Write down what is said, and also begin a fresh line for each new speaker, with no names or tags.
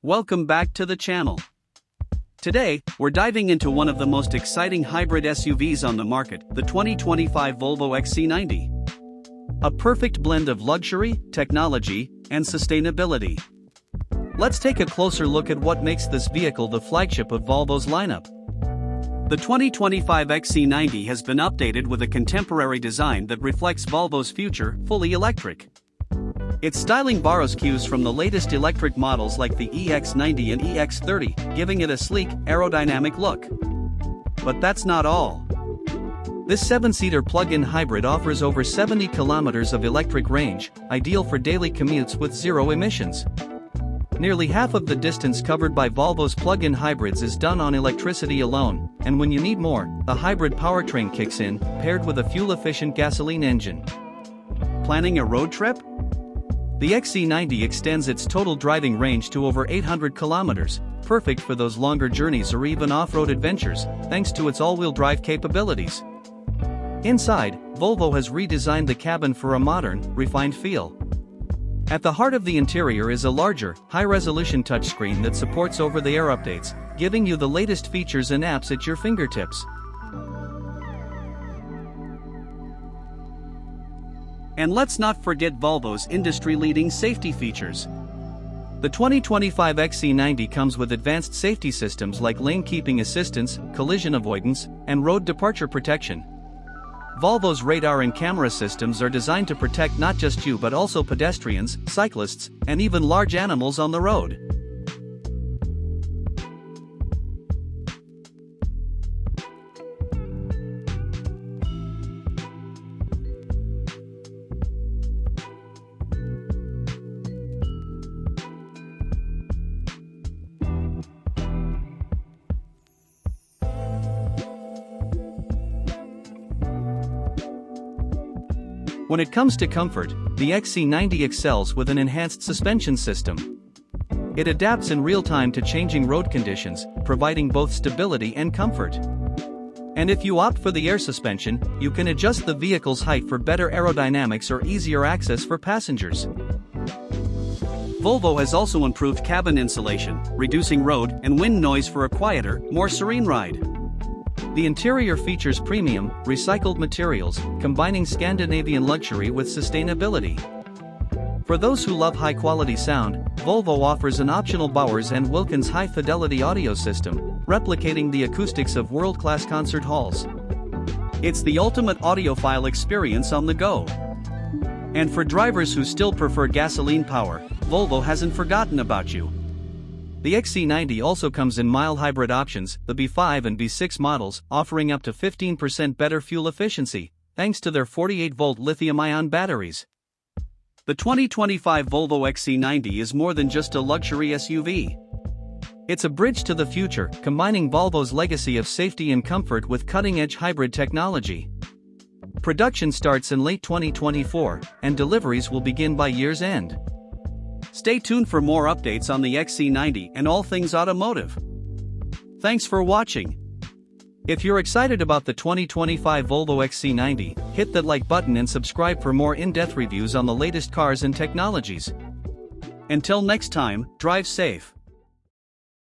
Welcome back to the channel. Today, we're diving into one of the most exciting hybrid SUVs on the market, the 2025 Volvo XC90. A perfect blend of luxury, technology, and sustainability. Let's take a closer look at what makes this vehicle the flagship of Volvo's lineup. The 2025 XC90 has been updated with a contemporary design that reflects Volvo's future, fully electric. Its styling borrows cues from the latest electric models like the EX90 and EX30, giving it a sleek, aerodynamic look. But that's not all. This 7-seater plug-in hybrid offers over 70 kilometers of electric range, ideal for daily commutes with zero emissions. Nearly half of the distance covered by Volvo's plug-in hybrids is done on electricity alone, and when you need more, the hybrid powertrain kicks in, paired with a fuel-efficient gasoline engine. Planning a road trip? The XC90 extends its total driving range to over 800 kilometers, perfect for those longer journeys or even off-road adventures, thanks to its all-wheel drive capabilities. Inside, Volvo has redesigned the cabin for a modern, refined feel. At the heart of the interior is a larger, high-resolution touchscreen that supports over-the-air updates, giving you the latest features and apps at your fingertips. And let's not forget Volvo's industry-leading safety features. The 2025 XC90 comes with advanced safety systems like lane keeping assistance, collision avoidance, and road departure protection. Volvo's radar and camera systems are designed to protect not just you but also pedestrians, cyclists, and even large animals on the road. When it comes to comfort, the XC90 excels with an enhanced suspension system. It adapts in real time to changing road conditions, providing both stability and comfort. And if you opt for the air suspension, you can adjust the vehicle's height for better aerodynamics or easier access for passengers. Volvo has also improved cabin insulation, reducing road and wind noise for a quieter, more serene ride. The interior features premium, recycled materials, combining Scandinavian luxury with sustainability. For those who love high-quality sound, Volvo offers an optional Bowers and Wilkins high-fidelity audio system, replicating the acoustics of world-class concert halls. It's the ultimate audiophile experience on the go. And for drivers who still prefer gasoline power, Volvo hasn't forgotten about you. The XC90 also comes in mild hybrid options, the B5 and B6 models, offering up to 15% better fuel efficiency, thanks to their 48-volt lithium-ion batteries. The 2025 Volvo XC90 is more than just a luxury SUV. It's a bridge to the future, combining Volvo's legacy of safety and comfort with cutting-edge hybrid technology. Production starts in late 2024, and deliveries will begin by year's end. Stay tuned for more updates on the XC90 and all things automotive. Thanks for watching. If you're excited about the 2025 Volvo XC90, hit that like button and subscribe for more in-depth reviews on the latest cars and technologies. Until next time, drive safe.